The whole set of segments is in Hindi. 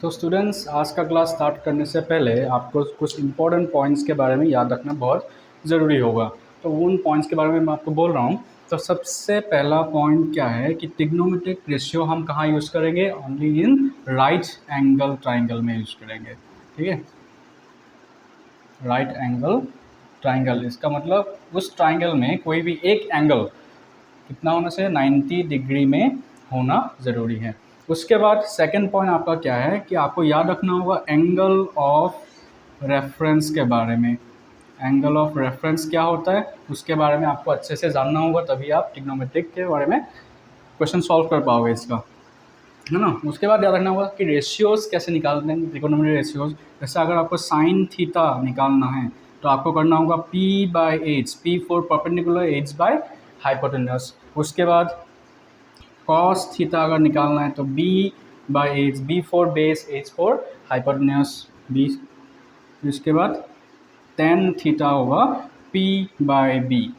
तो स्टूडेंट्स, आज का क्लास स्टार्ट करने से पहले आपको कुछ इंपॉर्टेंट पॉइंट्स के बारे में याद रखना बहुत ज़रूरी होगा। तो उन पॉइंट्स के बारे में मैं आपको बोल रहा हूँ। तो सबसे पहला पॉइंट क्या है कि ट्रिग्नोमेट्रिक रेशियो हम कहाँ यूज़ करेंगे? Only in right angle triangle में यूज़ करेंगे। ठीक है, राइट एंगल ट्राइंगल, इसका मतलब उस ट्राइंगल में कोई भी एक एंगल कितना होना चाहिए? 90 डिग्री में होना ज़रूरी है। उसके बाद सेकंड पॉइंट आपका क्या है कि आपको याद रखना होगा एंगल ऑफ रेफरेंस के बारे में। एंगल ऑफ रेफरेंस क्या होता है उसके बारे में आपको अच्छे से जानना होगा, तभी आप ट्रिग्नोमेट्रिक के बारे में क्वेश्चन सॉल्व कर पाओगे इसका, है ना। उसके बाद याद रखना होगा कि रेशियोज कैसे निकालते हैं, ट्रिग्नोमेट्रिक रेशियोज। जैसे अगर आपको साइन थीटा निकालना है तो आपको करना होगा P/H, P for perpendicular, H by hypotenuse. उसके बाद कॉस थीटा अगर निकालना है तो B/H, B for base, H for hypotenuse, B। इसके बाद टेन थीटा होगा P/B,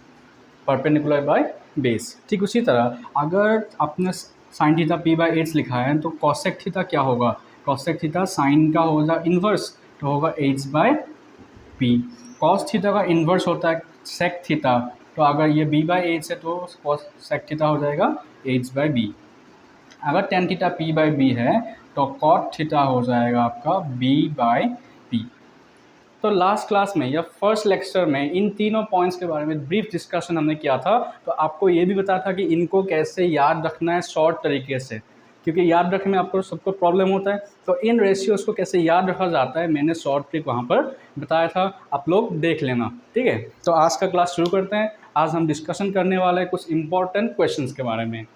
परपेंडिकुलर बाय बेस। ठीक उसी तरह अगर आपने साइन थीटा P/H लिखा है तो कॉसेक थीटा क्या होगा? कॉसेक थीटा साइन का होगा इन्वर्स, तो होगा H/P। कॉस थीटा का इन्वर्स होता है सेक थीटा, तो अगर ये B/H है तो कॉस सेक थीटा हो जाएगा H/B। अगर टेन थीटा P/B है तो कॉट थीटा हो जाएगा आपका B/P। तो लास्ट क्लास में या फर्स्ट लेक्चर में इन तीनों पॉइंट्स के बारे में ब्रीफ डिस्कशन हमने किया था। तो आपको ये भी बताया था कि इनको कैसे याद रखना है शॉर्ट तरीके से, क्योंकि याद रखने में आपको सबको प्रॉब्लम होता है। तो इन रेशियोज़ को कैसे याद रखा जाता है मैंने शॉर्ट ट्रिक वहाँ पर बताया था, आप लोग देख लेना। ठीक है, तो आज का क्लास शुरू करते हैं। आज हम डिस्कशन करने वाले हैं कुछ इंपॉर्टेंट क्वेश्चन के बारे में।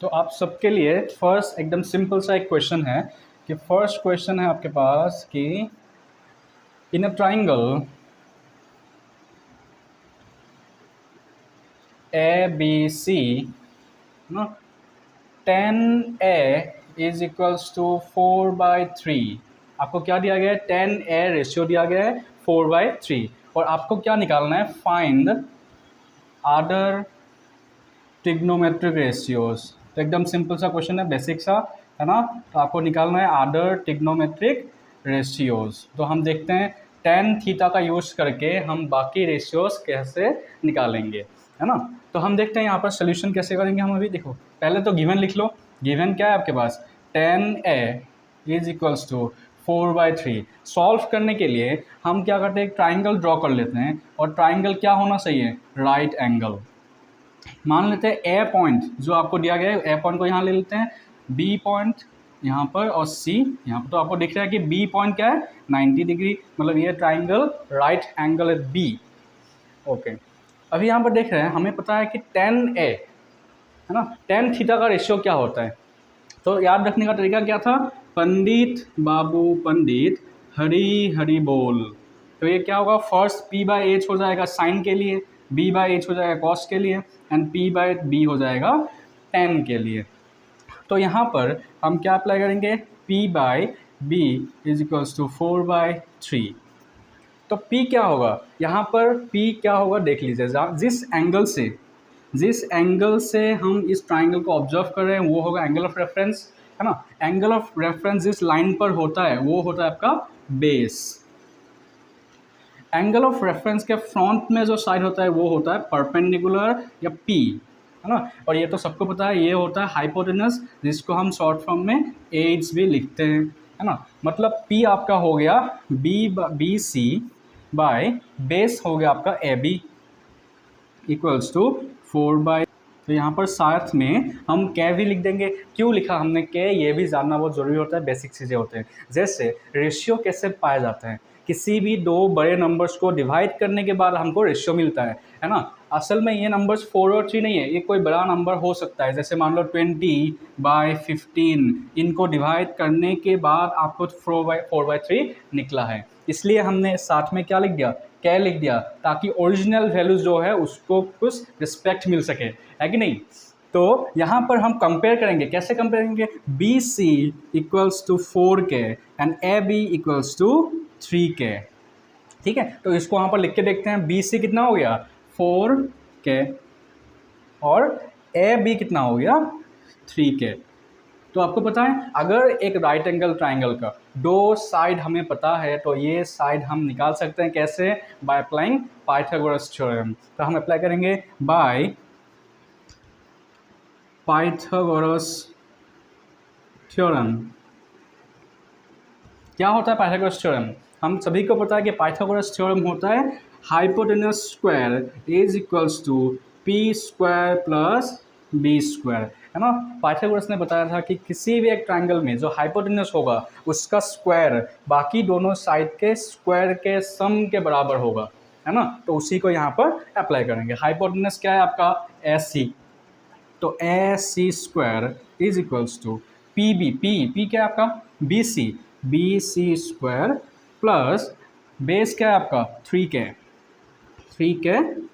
तो आप सबके लिए फर्स्ट एकदम सिंपल सा एक क्वेश्चन है कि फर्स्ट क्वेश्चन है आपके पास कि in a triangle ABC, 10A is equals to 4/3। आपको क्या दिया गया है? 10A रेशियो दिया गया है 4/3, और आपको क्या निकालना है? Find other trigonometric ratios. तो एकदम सिंपल सा क्वेश्चन है, बेसिक सा, है ना। तो आपको निकालना है अदर ट्रिग्नोमेट्रिक रेशियोज। तो हम देखते हैं टेन थीटा का यूज़ करके हम बाकी रेशियोज कैसे निकालेंगे, है ना। तो हम देखते हैं यहाँ पर सोल्यूशन कैसे करेंगे हम। अभी देखो, पहले तो गिवन लिख लो। गिवन क्या है आपके पास? 10A is equals to 4/3। Solve करने के लिए हम क्या करते हैं? एक ट्राइंगल ड्रॉ कर लेते हैं, और ट्राइंगल क्या होना चाहिए? Right angle. मान लेते हैं ए पॉइंट जो आपको दिया गया है, ए पॉइंट को यहाँ ले लेते हैं, बी पॉइंट यहाँ पर और सी यहाँ पर। तो आपको दिख रहा है कि बी पॉइंट क्या है? 90 डिग्री, मतलब ये ट्राइंगल राइट एंगल है बी। ओके, अभी यहाँ पर देख रहे हैं, हमें पता है कि 10A, है ना, 10 थीटा का रेशियो क्या होता है। तो याद रखने का तरीका क्या था? पंडित बाबू पंडित हरी हरी बोल। तो ये क्या होगा? फर्स्ट P/H हो जाएगा साइन के लिए, B/H हो जाएगा कॉस के लिए, एंड P/B हो जाएगा टेन के लिए। तो यहाँ पर हम क्या अप्लाई करेंगे? P/B is equals to 4/3। तो P क्या होगा यहाँ पर? P क्या होगा देख लीजिए। जिस एंगल से हम इस ट्राइंगल को ऑब्जर्व कर रहे हैं वो होगा एंगल ऑफ रेफरेंस, है ना। एंगल ऑफ रेफरेंस जिस लाइन पर होता है वो होता है आपका बेस। एंगल ऑफ रेफरेंस के फ्रंट में जो साइड होता है वो होता है परपेंडिकुलर या P, है ना। और ये तो सबको पता है, ये होता है हाइपोटेनस, जिसको हम शॉर्ट फॉर्म में H भी लिखते हैं, है ना। मतलब P आपका हो गया BC बाय बेस हो गया आपका AB इक्वल्स टू 4/। तो यहाँ पर साथ में हम K भी लिख देंगे। क्यों लिखा हमने K? ये भी जानना बहुत ज़रूरी होता है, बेसिक चीज़ें होते हैं। जैसे रेशियो कैसे पाया जाता है? किसी भी दो बड़े नंबर्स को डिवाइड करने के बाद हमको रेशियो मिलता है ना। असल में ये नंबर्स 4 और 3 नहीं है, ये कोई बड़ा नंबर हो सकता है। जैसे मान लो 20/15, इनको डिवाइड करने के बाद आपको 4/3 निकला है, इसलिए हमने साथ में क्या लिख दिया? K लिख दिया, ताकि ओरिजिनल वैल्यूज जो है उसको कुछ रिस्पेक्ट मिल सके, है कि नहीं। तो यहाँ पर हम कंपेयर करेंगे, कैसे कंपेयर करेंगे? BC equals to 4K and AB equals to 3K। ठीक है, तो इसको यहाँ पर लिख के देखते हैं। BC कितना हो गया? 4K और ए बी कितना हो गया 3k। तो आपको पता है अगर एक राइट एंगल ट्राइंगल का दो साइड हमें पता है तो ये साइड हम निकाल सकते हैं कैसे, बाय अप्लाइंग पाइथागोरस थ्योरम। तो हम अप्लाई करेंगे बाय पाइथागोरस थ्योरम। क्या होता है पाइथागोरस थ्योरम? हम सभी को पता है कि पाइथागोरस थ्योरम होता है hypotenuse square is equals to P square plus B square, है ना। पाइथागोरस ने बताया था कि किसी भी एक ट्राइंगल में जो हाइपोटेनस होगा उसका स्क्वायर बाकी दोनों साइड के स्क्वायर के सम के बराबर होगा, है ना। तो उसी को यहाँ पर अप्लाई करेंगे। हाइपोटेनस क्या है आपका एस सी, तो A C square is equals to P B, P क्या है आपका B C square plus base क्या है आपका 3k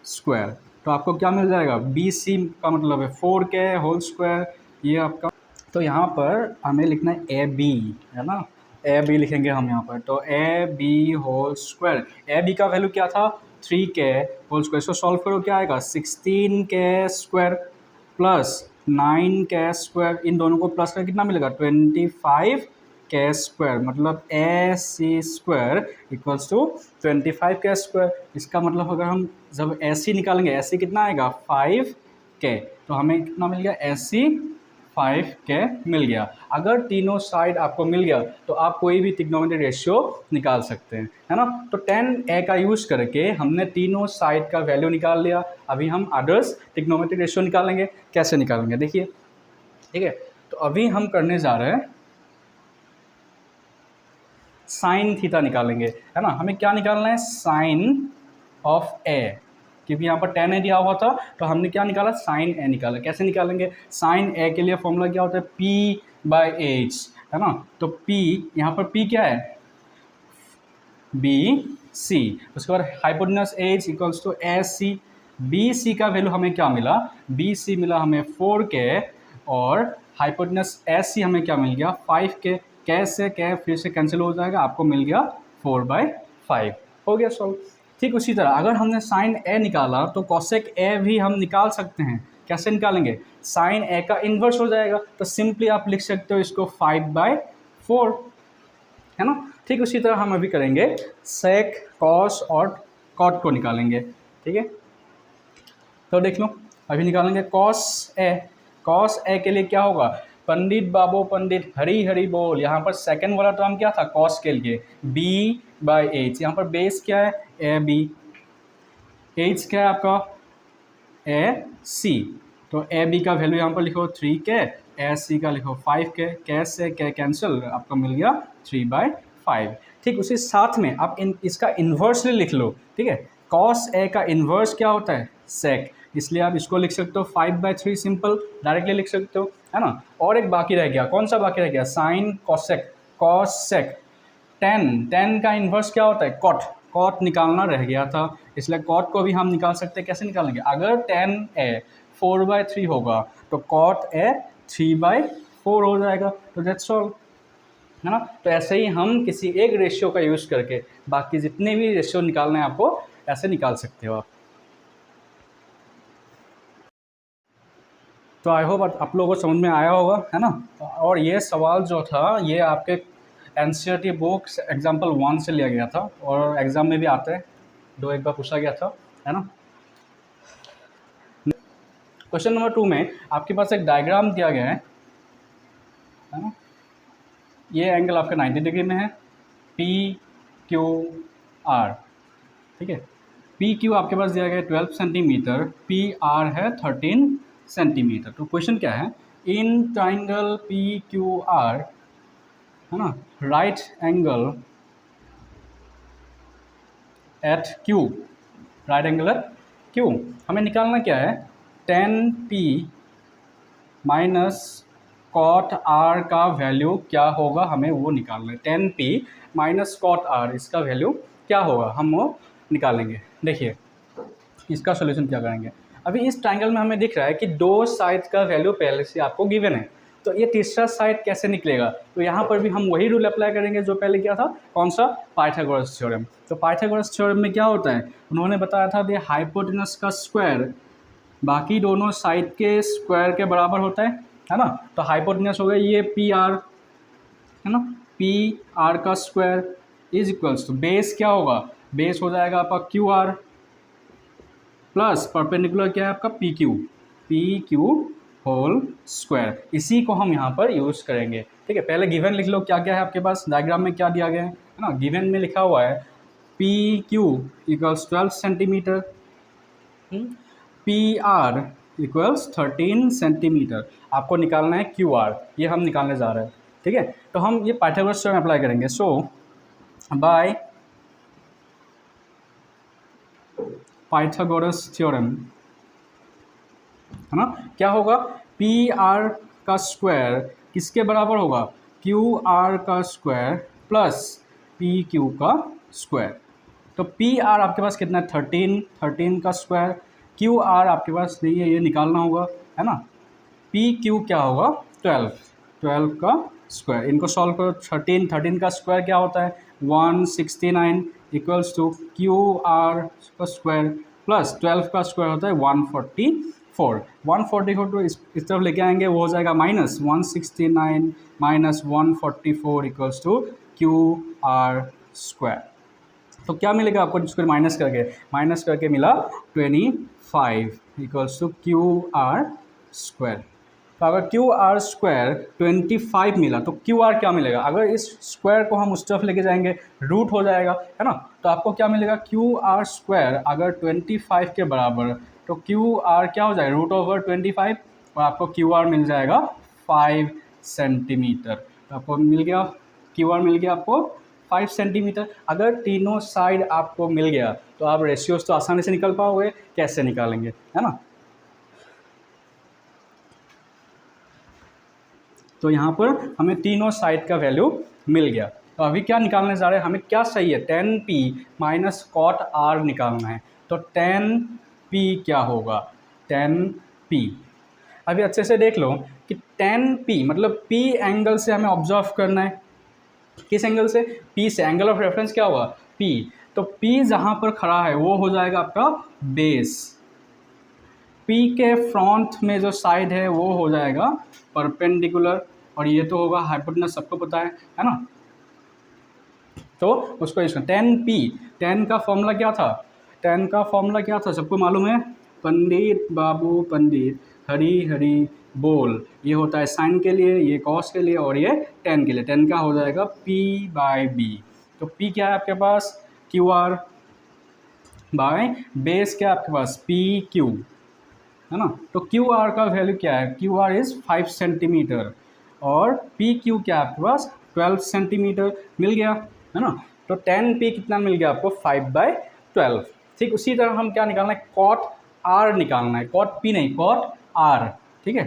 स्क्वायर। तो आपको क्या मिल जाएगा, बी सी का मतलब है 4k होल स्क्वायर, ये आपका। तो यहाँ पर हमें लिखना है ए बी, है ना, ए बी लिखेंगे हम यहाँ पर। तो A B whole square, A B का वैल्यू क्या था 3k होल स्क्वायर। इसको सॉल्व करो क्या आएगा 16k square plus 9k square, इन दोनों को प्लस कर कितना मिलेगा 25k स्क्वायर, मतलब A C square equals to 25k square. इसका मतलब अगर हम जब ए सी निकालेंगे, ए सी कितना आएगा 5k, तो हमें कितना मिल गया ए सी 5k मिल गया। अगर तीनों साइड आपको मिल गया तो आप कोई भी ट्रिग्नोमेट्रिक रेशियो निकाल सकते हैं, है ना। तो tan a का यूज़ करके हमने तीनों साइड का वैल्यू निकाल लिया। अभी हम अदर्स ट्रिग्नोमेट्रिक रेशियो निकालेंगे। कैसे निकालेंगे देखिए, ठीक है। तो अभी हम करने जा रहे हैं साइन थीटा निकालेंगे, है ना। हमें क्या निकालना है साइन ऑफ ए, क्योंकि यहाँ पर tan a दिया हुआ था तो हमने क्या निकाला साइन ए निकाला। कैसे निकालेंगे, साइन ए के लिए फॉर्मूला क्या होता है p/h, है ना। तो p यहाँ पर p क्या है बी सी, उसके बाद hypotenuse H equals to A C. B C का वैल्यू हमें क्या मिला, बी सी मिला हमें 4k और हाइपोटेनस एस सी हमें क्या मिल गया 5k। कैसे क्या फिर से कैंसिल हो जाएगा, आपको मिल गया 4/5, हो गया सॉल्व। ठीक उसी तरह अगर हमने साइन ए निकाला तो कॉसेक ए भी हम निकाल सकते हैं। कैसे निकालेंगे, साइन ए का इन्वर्स हो जाएगा, तो सिंपली आप लिख सकते हो इसको 5/4, है ना। ठीक उसी तरह हम अभी करेंगे सेक कॉस और कॉट को निकालेंगे, ठीक है। तो देख लो अभी निकालेंगे कॉस ए। कॉस ए के लिए क्या होगा, पंडित बाबू पंडित हरी हरी बोल। यहाँ पर सेकंड वाला टर्म क्या था कॉस के लिए b/h, यहाँ पर बेस क्या है ए बी, एच क्या है आपका ए सी। तो ए बी का वैल्यू यहाँ पर लिखो 3k, ए सी का लिखो 5k, कैसे क्या कैंसिल, आपको मिल गया 3/5। ठीक उसी साथ में आप इसका इन्वर्सली लिख लो, ठीक है। कॉस ए का इन्वर्स क्या होता है सेक, इसलिए आप इसको लिख सकते हो 5/3, सिंपल डायरेक्टली लिख सकते हो, है ना। और एक बाकी रह गया, कौन सा बाकी रह गया साइन कॉसेक, कॉसेक। tan का इन्वर्स क्या होता है कॉट, कॉट निकालना रह गया था, इसलिए कॉट को भी हम निकाल सकते हैं। कैसे निकालेंगे, अगर tan a 4/3 होगा तो cot a 3/4 हो जाएगा। तो दैट्स ऑल, है ना। तो ऐसे ही हम किसी एक रेशियो का यूज़ करके बाकी जितने भी रेशियो निकालना है आपको ऐसे निकाल सकते हो आप। तो आई होप आप लोगों को समझ में आया होगा, है ना। और ये सवाल जो था ये आपके NCERT बुक्स एग्जाम्पल 1 से लिया गया था और एग्ज़ाम में भी आता है, एक बार पूछा गया था, है ना। क्वेश्चन नंबर 2 में आपके पास एक डायग्राम दिया गया है ना। ये एंगल आपका 90 डिग्री में है, PQR, ठीक है। PQ आपके पास दिया गया है 12 सेंटीमीटर, PR है 13 सेंटीमीटर। तो क्वेश्चन क्या है, इन ट्राइंगल PQR, है ना, right angle at Q, right angle at Q, हमें निकालना क्या है tan P minus cot R का वैल्यू क्या होगा, हमें वो निकालना है। tan P minus cot R, इसका वैल्यू क्या होगा हम वो निकालेंगे। देखिए इसका सोल्यूशन क्या करेंगे, अभी इस ट्राइंगल में हमें दिख रहा है कि दो साइड का वैल्यू पहले से आपको गिवन है, तो ये तीसरा साइड कैसे निकलेगा। तो यहाँ पर भी हम वही रूल अप्लाई करेंगे जो पहले क्या था, कौन सा, पाइथागोरस थ्योरम। तो पाइथागोरस थ्योरम में क्या होता है, उन्होंने बताया था कि हाइपोटेनस का स्क्वायर बाकी दोनों साइड के स्क्वायर के बराबर होता है ना। तो हाइपोटेन्यूस हो गया ये पी आर, है ना, पी आर का square is equals to base क्या होगा, बेस हो जाएगा आपका क्यू आर प्लस परपेंडिकुलर क्या है आपका पी क्यू होल स्क्वायर। इसी को हम यहाँ पर यूज़ करेंगे। ठीक है, पहले गिवन लिख लो क्या क्या है आपके पास, डायग्राम में क्या दिया गया है ना। गिवन में लिखा हुआ है P Q equals 12 centimetre, P R equals 13 centimetre. आपको निकालना है क्यू आर, ये हम निकालने जा रहे हैं। ठीक है, तो हम ये पाइथागोरस थ्योरम अप्लाई करेंगे। सो बाय पाइथागोरस थ्योरम, है ना, क्या होगा, पी आर का स्क्वायर किसके बराबर होगा, क्यू आर का स्क्वायर प्लस पी क्यू का स्क्वायर। तो पी आर आपके पास कितना है 13 का स्क्वायर, क्यू आर आपके पास नहीं है, ये निकालना होगा, है ना। पी क्यू क्या होगा 12 का स्क्वायर, इनको सॉल्व करो। 13 का स्क्वायर क्या होता है 169 इक्वल्स टू क्यू आर का स्क्वायर प्लस 12 का स्क्वायर होता है 144। 144 तो इस तरफ लेके आएंगे, वो हो जाएगा minus 169 minus 144 equals to Q R square. तो क्या मिलेगा आपको, इसको माइनस करके मिला 25 equals to Q R square. तो अगर क्यू आर स्क्वायर 25 मिला तो क्यू आर क्या मिलेगा, अगर इस स्क्वायर को हम उस तरफ लेके जाएंगे रूट हो जाएगा, है ना। तो आपको क्या मिलेगा, क्यू आर स्क्वायर अगर 25 के बराबर, तो क्यू आर क्या हो जाएगा √25 और आपको क्यू आर मिल जाएगा 5 सेंटीमीटर। तो आपको मिल गया क्यू आर मिल गया आपको 5 सेंटीमीटर। अगर तीनों साइड आपको मिल गया तो आप रेशियोज तो आसानी से निकल पाओगे, कैसे निकालेंगे, है ना। तो यहाँ पर हमें तीनों साइड का वैल्यू मिल गया। तो अभी क्या निकालने जा रहे हैं, हमें क्या सही है 10p माइनस कॉट आर निकालना है। तो 10p क्या होगा 10p, अभी अच्छे से देख लो कि 10p मतलब p एंगल से हमें ऑब्जर्व करना है। किस एंगल से, p से, एंगल ऑफ रेफरेंस क्या होगा p। तो p जहाँ पर खड़ा है वो हो जाएगा आपका बेस, P के फ्रंट में जो साइड है वो हो जाएगा परपेंडिकुलर, और ये तो होगा हाइपोटेनस, सबको पता है ना। तो उसको इसमें 10 का फॉर्मूला क्या था, 10 का फॉर्मूला क्या था सबको मालूम है, पंडित बाबू पंडित हरी हरी बोल। ये होता है साइन के लिए, ये कॉस के लिए, और ये 10 के लिए। 10 का हो जाएगा P/B। तो P क्या है आपके पास QR बाय बेस क्या है आपके पास PQ, है ना। तो क्यू आर का वैल्यू क्या है, क्यू आर इज़ 5 सेंटीमीटर और पी क्यू क्या है आपके पास 12 सेंटीमीटर मिल गया, है ना। तो 10p कितना मिल गया आपको 5/12। ठीक उसी तरह हम क्या निकालना है, कॉट आर निकालना है, कॉट p नहीं कॉट आर। ठीक है,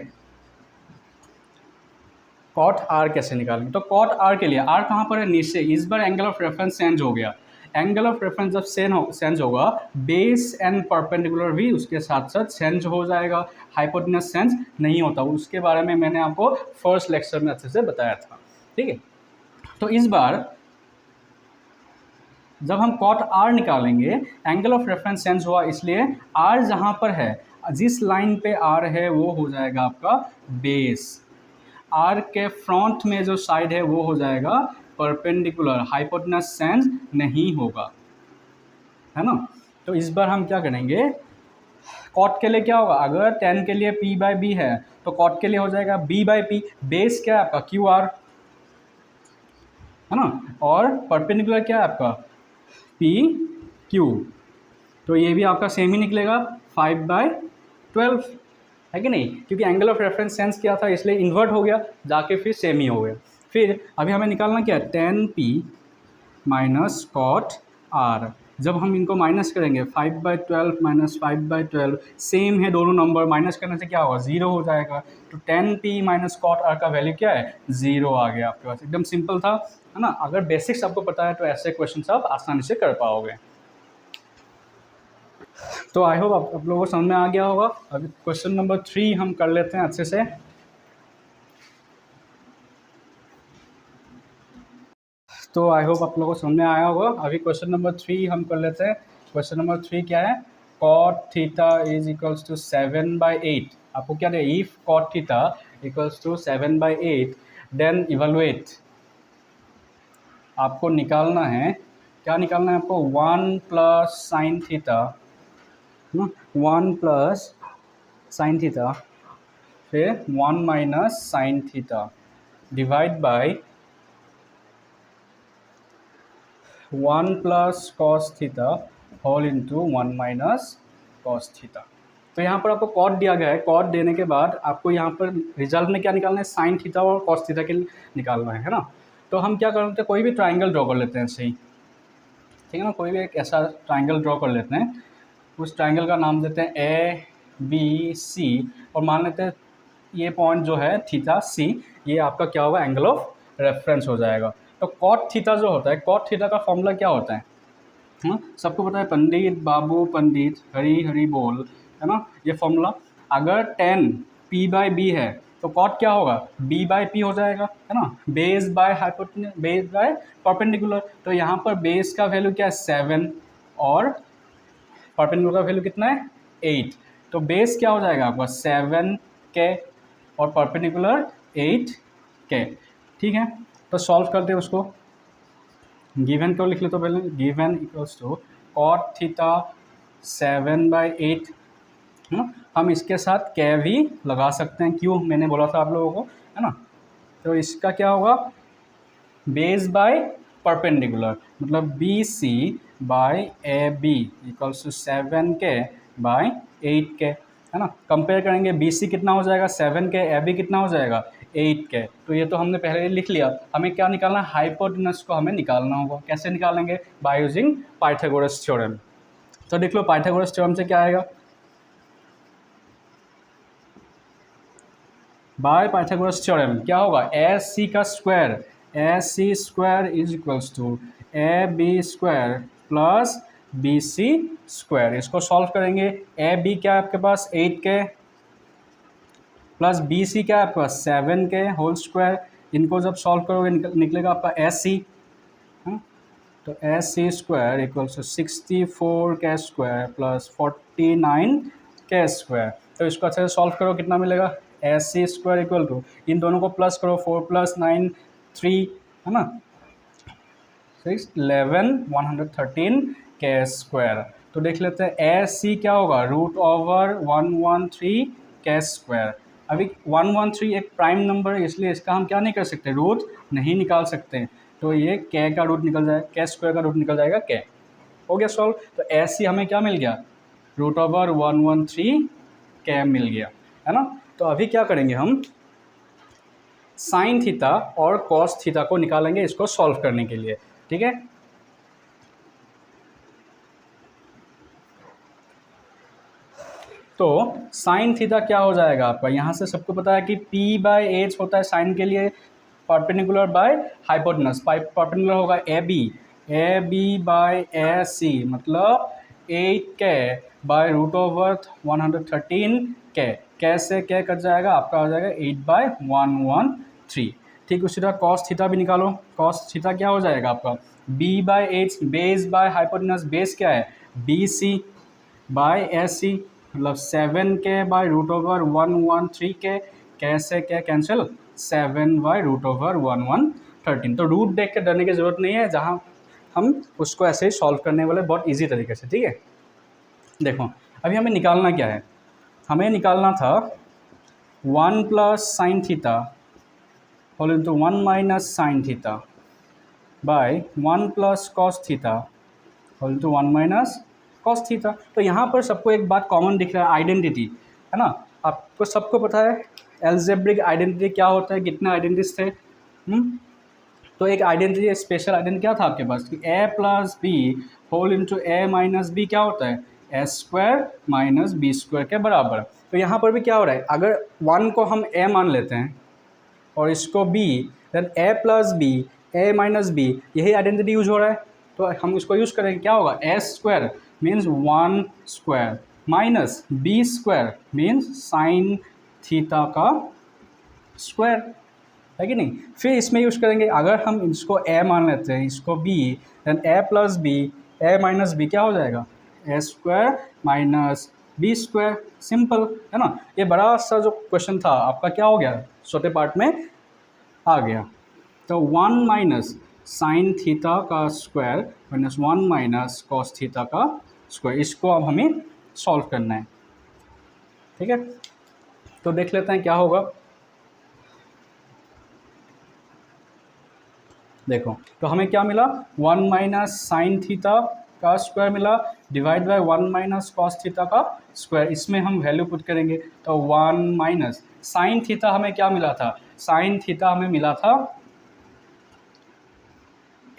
कॉट आर कैसे निकालेंगे, तो कॉट आर के लिए आर कहाँ पर है नीचे, इस बार एंगल ऑफ रेफरेंस चेंज हो गया। एंगल ऑफ रेफरेंस जब चेंज होगा बेस एंड परपेंडिकुलर भी उसके साथ साथ चेंज हो जाएगा, हाइपोटेनस चेंज नहीं होता। उसके बारे में मैंने आपको फर्स्ट लेक्चर में अच्छे से बताया था। ठीक है, तो इस बार जब हम कॉट आर निकालेंगे, एंगल ऑफ रेफरेंस चेंज हुआ इसलिए आर जहाँ पर है, जिस लाइन पे आर है वो हो जाएगा आपका बेस, आर के फ्रंट में जो साइड है वो हो जाएगा परपेंडिकुलर, हाइपोटेनस चेंज नहीं होगा, है ना। तो इस बार हम क्या करेंगे, कॉट के लिए क्या होगा, अगर 10 के लिए P/B है तो कॉट के लिए हो जाएगा B/P। बेस क्या है आपका QR, है ना, और परपेंडिकुलर क्या है आपका PQ। तो ये भी आपका सेम ही निकलेगा 5/12, है कि नहीं, क्योंकि एंगल ऑफ रेफरेंस सेंस किया था इसलिए इन्वर्ट हो गया, जाके फिर सेम ही हो गया। फिर अभी हमें निकालना क्या है 10p माइनस कॉट आर। जब हम इनको माइनस करेंगे 5/12 माइनस 5/12 सेम है दोनों नंबर, माइनस करने से क्या होगा 0 हो जाएगा। तो 10p माइनस कॉट आर का वैल्यू क्या है 0 आ गया आपके पास। एकदम सिंपल था, है ना। अगर बेसिक्स आपको पता है तो ऐसे क्वेश्चन आप आसानी से कर पाओगे। तो आई होप आप लोगों को समझ में आ गया होगा। अभी क्वेश्चन नंबर 3 हम कर लेते हैं अच्छे से। तो आई होप आप लोगों को समझ में आया होगा। अभी क्वेश्चन नंबर 3 हम कर लेते हैं। क्वेश्चन नंबर 3 क्या है, cot theta is equals to 7/8, आपको क्या दे, if cot theta equals to 7/8 then evaluate, आपको निकालना है, क्या निकालना है आपको, 1 plus sine theta, 1 plus sine theta, फिर 1 minus sine theta divide by 1 plus cos theta whole into 1 minus cos theta. तो यहाँ पर आपको कॉट दिया गया है, कॉट देने के बाद आपको यहाँ पर रिजल्ट में क्या निकालना है, साइन थीटा और कॉस थीटा के निकालना है ना। तो हम क्या करते हैं, कोई भी ट्राइंगल ड्रॉ कर लेते हैं सही, ठीक है ना, कोई भी एक ऐसा ट्राइंगल ड्रॉ कर लेते हैं, उस ट्राइंगल का नाम देते हैं ABC और मान लेते हैं ये पॉइंट जो है थीटा C, ये आपका क्या होगा, एंगल ऑफ रेफरेंस हो जाएगा। तो कॉट थीटा जो होता है, कॉट थीटा का फॉर्मूला क्या होता है, सबको पता है, पंडित बाबू पंडित हरी हरी बोल, है ना, ये फॉर्मूला। अगर 10 P/B है तो कॉट क्या होगा, B/P हो जाएगा, है ना, base by hypotenuse, base by perpendicular. तो यहाँ पर बेस का वैल्यू क्या है 7 और परपेंडिकुलर का वैल्यू कितना है 8, तो बेस क्या हो जाएगा आपका 7K और परपेंडिकुलर 8K, ठीक है। तो सॉल्व करते हैं उसको, गिवन को लिख ले, तो पहले given equals to cot theta 7/8, हम इसके साथ K भी लगा सकते हैं, क्यों, मैंने बोला था आप लोगों को, है ना। तो इसका क्या होगा, बेस बाय परपेंडिकुलर, मतलब BC/AB इक्वल्स टू 7K/8K, है ना। कंपेयर करेंगे, BC कितना हो जाएगा 7K, AB कितना हो जाएगा 8K। तो ये तो हमने पहले लिख लिया, हमें क्या निकालना है, हाइपोटेनस को हमें निकालना होगा। कैसे निकालेंगे, बाय यूजिंग पाइथागोरस थ्योरम। तो देख लो पाइथागोरस थ्योरम से क्या आएगा, बाय पाइथागोरस थ्योरम क्या होगा, AC का square, AC square is equals to AB square plus BC square. इसको सॉल्व करेंगे, AB क्या है आपके पास 8K प्लस BC क्या है आपके पास 7K होल स्क्वायर। इनको जब सॉल्व करोगे निकलेगा आपका SC, तो SC square equals to 64K square plus 49K square. तो इसको अच्छे से सॉल्व करो, कितना मिलेगा, SC स्क्वायर इक्वल टू, इन दोनों को प्लस करो, 4 + 9 3, है ना, 6 11 113K स्क्वायर। तो देख लेते हैं SC क्या होगा, √113K स्क्वायर। अभी 113 एक प्राइम नंबर है, इसलिए इसका हम क्या नहीं कर सकते, रूट नहीं निकाल सकते, तो ये K का रूट निकल जाएगा, K स्क्वायर का रूट निकल जाएगा K। हो गया सॉल्व। तो SC हमें क्या मिल गया, √113K मिल गया, है ना। तो अभी क्या करेंगे, हम साइन थीटा और कॉस थीटा को निकालेंगे इसको सॉल्व करने के लिए, ठीक है। तो साइन थीटा क्या हो जाएगा आपका, यहाँ से सबको पता है कि P/H होता है साइन के लिए, परपेंडिकुलर बाय हाइपोटेनस, परपेंडिकुलर होगा AB/AC मतलब 8K/√113K, कैसे K कट जाएगा आपका हो जाएगा 8/113। ठीक उसी तरह कॉस थीटा भी निकालो, कॉस थीटा क्या हो जाएगा आपका B/H, base by hypotenuse, base क्या है BC/AC मतलब 7K/√113K, कैसे K कैंसिल 7/√113। तो रूट देख के डरने की ज़रूरत नहीं है, जहाँ हम उसको ऐसे ही सॉल्व करने वाले बहुत इजी तरीके से, ठीक है। देखो अभी हमें निकालना क्या है, हमें निकालना था 1 plus sine theta whole into 1 minus sine theta by 1 plus cos theta whole into 1 minus cos theta. तो यहाँ पर सबको एक बात कॉमन दिख रहा है, आइडेंटिटी, है ना। आपको सबको पता है एल्जेब्रिक आइडेंटिटी क्या होता है, कितने आइडेंटिटीज थे, तो एक आइडेंटिटी, स्पेशल आइडेंटिटी क्या था आपके पास कि A + B whole into A minus B क्या होता है A² माइनस B² के बराबर। तो यहाँ पर भी क्या हो रहा है, अगर 1 को हम A मान लेते हैं और इसको B, then A + B A minus B, यही आइडेंटिटी यूज हो रहा है, तो हम इसको यूज़ करेंगे, क्या होगा A² means 1² minus B² means sine theta का स्क्वायर, है कि नहीं। फिर इसमें यूज़ करेंगे, अगर हम इसको A मान लेते हैं, इसको B, then A + B A minus B क्या हो जाएगा A square minus B square, simple है ना। ये बड़ा सा जो क्वेश्चन था आपका क्या हो गया, छोटे पार्ट में आ गया। तो 1 माइनस साइन थीटा का square minus 1 minus cos theta का स्क्वायर, इसको अब हमें सॉल्व करना है, ठीक है। तो देख लेते हैं क्या होगा। देखो तो हमें क्या मिला, 1 माइनस साइन थीटा का स्क्वायर मिला divide by 1 minus cos theta का स्क्वायर, इसमें हम वैल्यू पुट करेंगे। तो 1 माइनस साइन थीटा हमें क्या मिला था, साइन थीटा हमें मिला था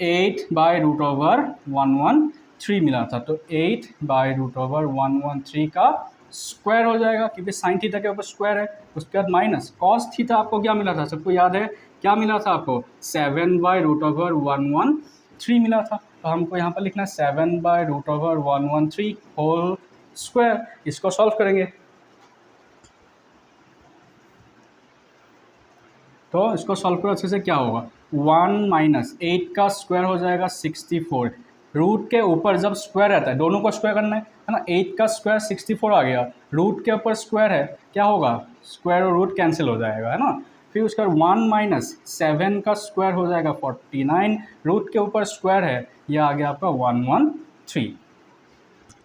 8/√113 मिला था। तो 8/√113 का स्क्वायर हो जाएगा, क्योंकि साइन थीटा के ऊपर स्क्वायर है। उसके बाद माइनस कॉस थीटा आपको क्या मिला था, सबको याद है क्या मिला था आपको, 7/√113 मिला था। तो हमको यहाँ पर लिखना है 7/√113 होल स्क्वायर। इसको सॉल्व करेंगे तो इसको सॉल्व करो अच्छे से, क्या होगा 1 माइनस 8 का स्क्वायर हो जाएगा 64। रूट के ऊपर जब स्क्वायर रहता है, दोनों को स्क्वायर करना है ना, 8 का स्क्वायर 64 आ गया, रूट के ऊपर स्क्वायर है, क्या होगा स्क्वायर और रूट कैंसिल हो जाएगा, है ना। फिर उसका 1 माइनस 7 का स्क्वायर हो जाएगा 49, रूट के ऊपर स्क्वायर है, ये आ गया आपका 113।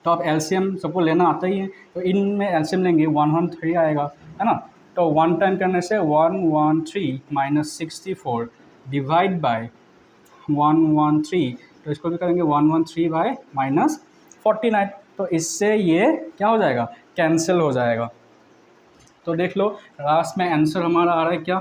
तो आप एलसीएम सबको लेना आता ही है, तो इनमें एलसीएम लेंगे 113 आएगा, है ना। तो 1 टाइम करने से 113 माइनस 64 डिवाइड बाय 113, तो इसको भी करेंगे 113 बाय माइनस 49। तो इससे ये क्या हो जाएगा, कैंसिल हो जाएगा। तो देख लो लास्ट में आंसर हमारा आ रहा है क्या,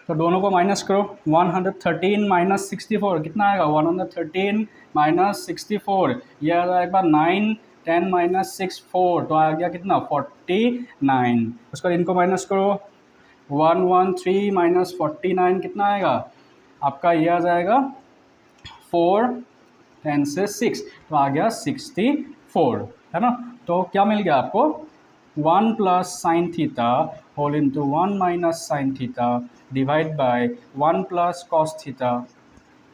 तो दोनों को माइनस करो, 113 माइनस 64 कितना आएगा, 113 माइनस 64, ये आ जाएगा 9, 10 माइनस 6 4, तो आ गया कितना 49। उसके बाद इनको माइनस करो, 113 माइनस 49 कितना आएगा आपका, ये आ जाएगा 4, 10 से 6, तो आ गया 64, है ना। तो क्या मिल गया आपको, 1 plus sine theta whole into 1 minus sine theta divide by 1 plus cos theta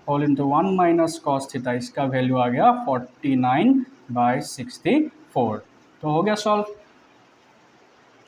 whole into 1 minus cos theta, इसका वैल्यू आ गया 49/64। तो हो गया सॉल्व।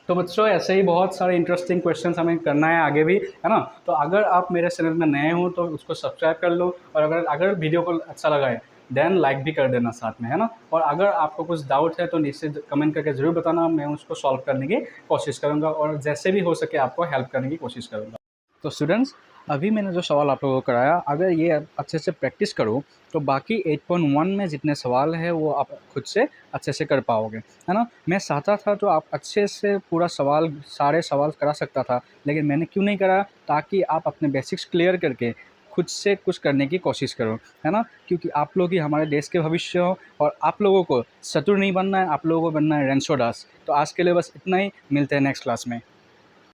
तो बच्चों ऐसे ही बहुत सारे इंटरेस्टिंग क्वेश्चंस हमें करना है आगे भी, है ना। तो अगर आप मेरे चैनल में नए हो तो उसको सब्सक्राइब कर लो, और अगर वीडियो को अच्छा लगा है देन लाइक भी कर देना साथ में, है ना। और अगर आपको कुछ डाउट है तो नीचे कमेंट करके ज़रूर बताना, मैं उसको सॉल्व करने की कोशिश करूँगा, और जैसे भी हो सके आपको हेल्प करने की कोशिश करूँगा। तो स्टूडेंट्स अभी मैंने जो सवाल आप लोगों को कराया, अगर ये अच्छे से प्रैक्टिस करो तो बाकी 8.1 में जितने सवाल है वो आप खुद से अच्छे से कर पाओगे, है ना। मैं चाहता था तो आप अच्छे से पूरा सारे सवाल करा सकता था, लेकिन मैंने क्यों नहीं करा, ताकि आप अपने बेसिक्स क्लियर करके खुद से कुछ करने की कोशिश करो, है ना। क्योंकि आप लोग ही हमारे देश के भविष्य हो, और आप लोगों को शत्रु नहीं बनना है, आप लोगों को बनना है रणछोड़ दास। तो आज के लिए बस इतना ही, मिलते हैं नेक्स्ट क्लास में।